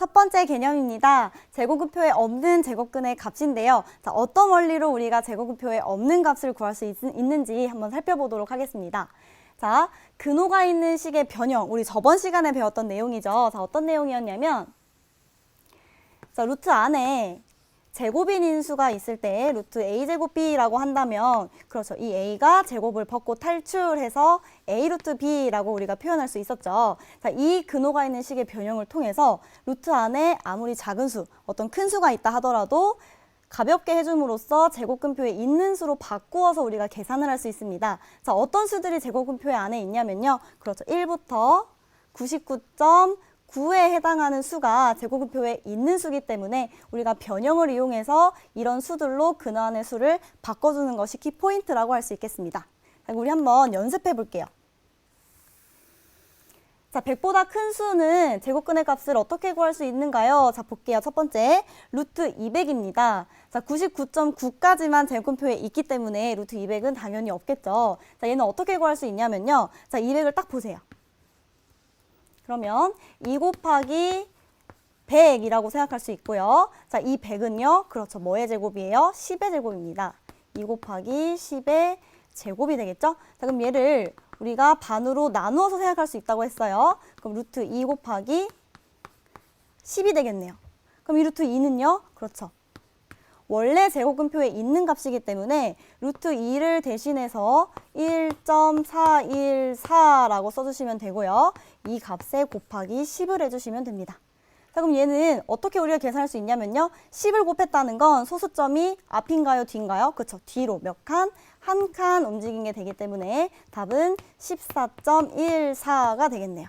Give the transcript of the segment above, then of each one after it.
첫 번째 개념입니다. 제곱근표에 없는 제곱근의 값인데요. 자, 어떤 원리로 우리가 제곱근표에 없는 값을 구할 수 있는지 한번 살펴보도록 하겠습니다. 자, 근호가 있는 식의 변형, 우리 저번 시간에 배웠던 내용이죠. 자, 어떤 내용이었냐면, 자, 루트 안에 제곱인 인수가 있을 때 루트 a제곱 b라고 한다면, 그렇죠. 이 a가 제곱을 벗고 탈출해서 a 루트 b라고 우리가 표현할 수 있었죠. 자, 이 근호가 있는 식의 변형을 통해서 루트 안에 아무리 작은 수, 어떤 큰 수가 있다 하더라도 가볍게 해줌으로써 제곱근표에 있는 수로 바꾸어서 우리가 계산을 할 수 있습니다. 자, 어떤 수들이 제곱근표에 안에 있냐면요. 그렇죠. 1부터 99.9에 해당하는 수가 제곱근표에 있는 수기 때문에 우리가 변형을 이용해서 이런 수들로 근호 안의 수를 바꿔주는 것이 키포인트라고 할 수 있겠습니다. 자, 우리 한번 연습해 볼게요. 자, 100보다 큰 수는 제곱근의 값을 어떻게 구할 수 있는가요? 자, 볼게요. 첫 번째, 루트 200입니다. 자, 99.9까지만 제곱근표에 있기 때문에 루트 200은 당연히 없겠죠. 자, 얘는 어떻게 구할 수 있냐면요. 자, 200을 딱 보세요. 그러면 2 곱하기 100이라고 생각할 수 있고요. 자, 이 100은요. 그렇죠. 뭐의 제곱이에요? 10의 제곱입니다. 2 곱하기 10의 제곱이 되겠죠? 자, 그럼 얘를 우리가 반으로 나누어서 생각할 수 있다고 했어요. 그럼 루트 2 곱하기 10이 되겠네요. 그럼 이 루트 2는요? 그렇죠. 원래 제곱근표에 있는 값이기 때문에 루트 2를 대신해서 1.414라고 써주시면 되고요. 이 값에 곱하기 10을 해주시면 됩니다. 자, 그럼 얘는 어떻게 우리가 계산할 수 있냐면요. 10을 곱했다는 건 소수점이 앞인가요, 뒤인가요? 그렇죠. 뒤로 몇 칸? 한 칸 움직인 게 되기 때문에 답은 14.14가 되겠네요.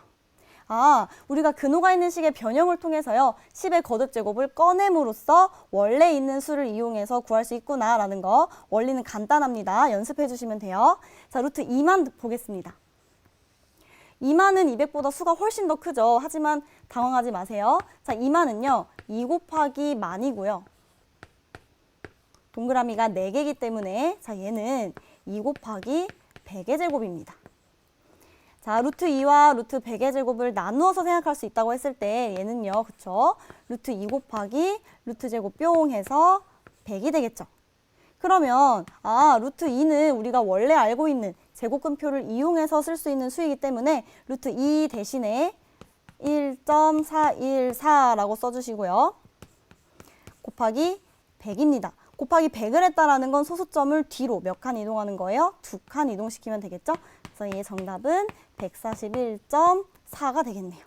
아, 우리가 근호가 있는 식의 변형을 통해서요. 10의 거듭제곱을 꺼냄으로써 원래 있는 수를 이용해서 구할 수 있구나라는 거. 원리는 간단합니다. 연습해 주시면 돼요. 자, 루트 2만 보겠습니다. 2만은 200보다 수가 훨씬 더 크죠. 하지만 당황하지 마세요. 자, 2만은요. 2 곱하기 만이고요. 동그라미가 4개이기 때문에 자, 얘는 2 곱하기 100의 제곱입니다. 자, 루트 2와 루트 100의 제곱을 나누어서 생각할 수 있다고 했을 때 얘는요. 그쵸? 루트 2 곱하기 루트 제곱 뿅 해서 100이 되겠죠. 그러면 루트 2는 우리가 원래 알고 있는 제곱근표를 이용해서 쓸 수 있는 수이기 때문에 루트 2 대신에 1.414라고 써주시고요. 곱하기 100입니다. 곱하기 100을 했다라는 건 소수점을 뒤로 몇 칸 이동하는 거예요? 2칸 이동시키면 되겠죠? 그래서 얘의 정답은 141.4가 되겠네요.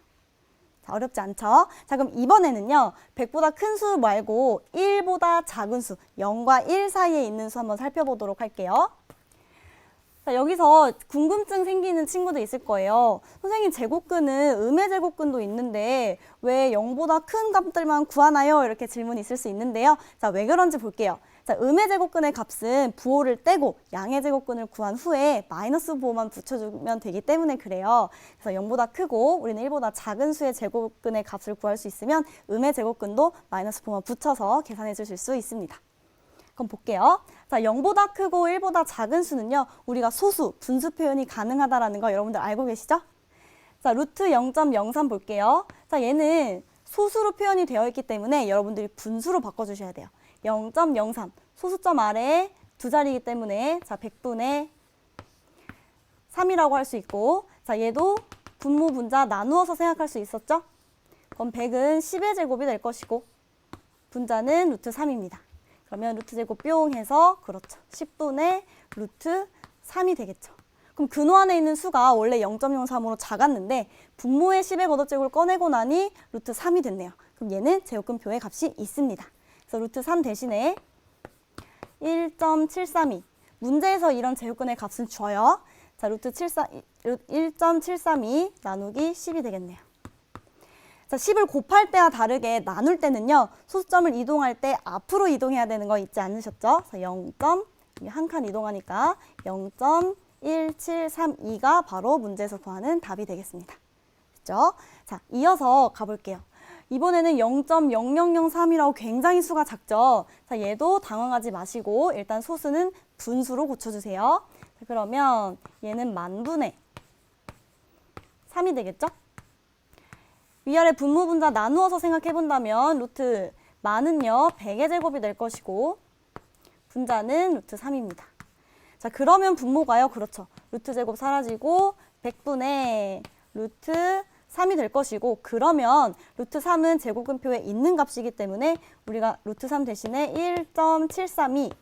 자, 어렵지 않죠? 자, 그럼 이번에는요. 100보다 큰 수 말고 1보다 작은 수, 0과 1 사이에 있는 수 한번 살펴보도록 할게요. 자, 여기서 궁금증 생기는 친구도 있을 거예요. 선생님, 제곱근은 음의 제곱근도 있는데 왜 0보다 큰 값들만 구하나요? 이렇게 질문이 있을 수 있는데요. 자, 왜 그런지 볼게요. 자, 음의 제곱근의 값은 부호를 떼고 양의 제곱근을 구한 후에 마이너스 부호만 붙여주면 되기 때문에 그래요. 그래서 0보다 크고 우리는 1보다 작은 수의 제곱근의 값을 구할 수 있으면 음의 제곱근도 마이너스 부호만 붙여서 계산해 주실 수 있습니다. 그럼 볼게요. 자, 0보다 크고 1보다 작은 수는요. 우리가 소수, 분수 표현이 가능하다는 거 여러분들 알고 계시죠? 자, 루트 0.03 볼게요. 자, 얘는 소수로 표현이 되어 있기 때문에 여러분들이 분수로 바꿔주셔야 돼요. 0.03, 소수점 아래에 두 자리이기 때문에 자, 100분의 3이라고 할 수 있고 자, 얘도 분모, 분자 나누어서 생각할 수 있었죠? 그럼 100은 10의 제곱이 될 것이고 분자는 루트 3입니다. 그러면 루트 제곱 뿅 해서 그렇죠. 10분의 루트 3이 되겠죠. 그럼 근호 안에 있는 수가 원래 0.03으로 작았는데 분모의 10의 거듭제곱을 꺼내고 나니 루트 3이 됐네요. 그럼 얘는 제곱근표의 값이 있습니다. 그래서 루트 3 대신에 1.732. 문제에서 이런 제곱근의 값은 줘요. 자, 루트 1.732 나누기 10이 되겠네요. 자, 10을 곱할 때와 다르게 나눌 때는요. 소수점을 이동할 때 앞으로 이동해야 되는 거 잊지 않으셨죠? 그래서 0. 한 칸 이동하니까 0.1732가 바로 문제에서 구하는 답이 되겠습니다. 그렇죠? 자, 이어서 가볼게요. 이번에는 0.0003이라고 굉장히 수가 작죠? 자, 얘도 당황하지 마시고 일단 소수는 분수로 고쳐주세요. 자, 그러면 얘는 만분의 3이 되겠죠? 위아래 분모 분자 나누어서 생각해 본다면 루트 만은요 100의 제곱이 될 것이고 분자는 루트 3입니다. 자, 그러면 분모가요. 그렇죠. 루트 제곱 사라지고 100분의 루트 3이 될 것이고, 그러면 루트 3은 제곱근표에 있는 값이기 때문에 우리가 루트 3 대신에 1.732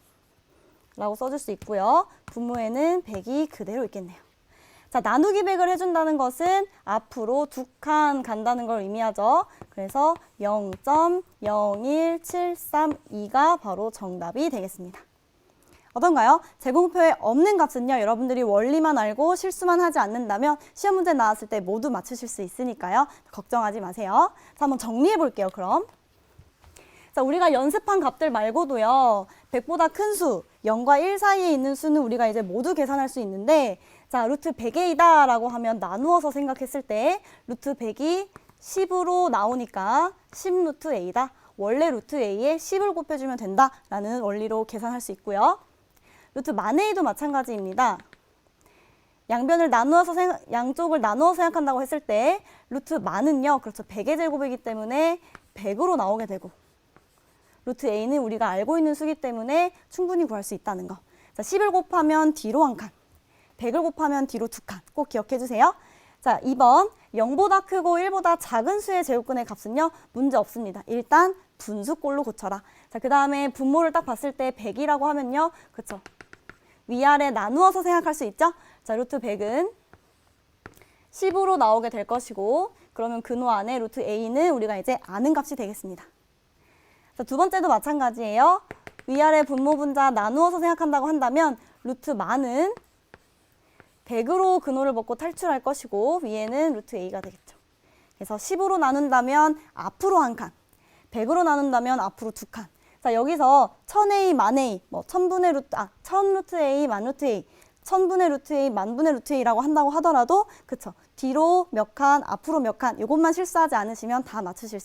라고 써줄 수 있고요. 분모에는 100이 그대로 있겠네요. 자, 나누기 100을 해준다는 것은 앞으로 2칸 간다는 걸 의미하죠. 그래서 0.01732가 바로 정답이 되겠습니다. 어떤가요? 제곱표에 없는 값은요, 여러분들이 원리만 알고 실수만 하지 않는다면 시험 문제 나왔을 때 모두 맞추실 수 있으니까요. 걱정하지 마세요. 자, 한번 정리해 볼게요, 그럼. 자, 우리가 연습한 값들 말고도요, 100보다 큰 수, 0과 1 사이에 있는 수는 우리가 이제 모두 계산할 수 있는데, 자, 루트 100A다 라고 하면 나누어서 생각했을 때 루트 100이 10으로 나오니까 10 루트 A다. 원래 루트 A에 10을 곱해주면 된다라는 원리로 계산할 수 있고요. 루트 만 A도 마찬가지입니다. 양쪽을 나누어서 생각한다고 했을 때 루트 만은요, 그렇죠, 100의 제곱이기 때문에 100으로 나오게 되고, 루트 A는 우리가 알고 있는 수기 때문에 충분히 구할 수 있다는 거. 자, 10을 곱하면 뒤로 한 칸, 100을 곱하면 뒤로 2칸. 꼭 기억해 주세요. 자, 2번 0보다 크고 1보다 작은 수의 제곱근의 값은요, 문제 없습니다. 일단 분수꼴로 고쳐라. 자, 그 다음에 분모를 딱 봤을 때 100이라고 하면요, 그쵸, 위아래 나누어서 생각할 수 있죠? 자, 루트 100은 10으로 나오게 될 것이고, 그러면 근호 안에 루트 A는 우리가 이제 아는 값이 되겠습니다. 자, 두 번째도 마찬가지예요. 위아래 분모 분자 나누어서 생각한다고 한다면 루트 만은 100으로 근호를 먹고 탈출할 것이고, 위에는 루트 A가 되겠죠. 그래서 10으로 나눈다면 앞으로 한 칸, 100으로 나눈다면 앞으로 2칸. 자, 여기서 1000A, 만A, 뭐 1000 루트 A, 만 루트 A, 1000분의 루트 A, 만분의 루트 A라고 한다고 하더라도, 그쵸, 뒤로 몇 칸, 앞으로 몇 칸, 이것만 실수하지 않으시면 다 맞추실 수 있습니다.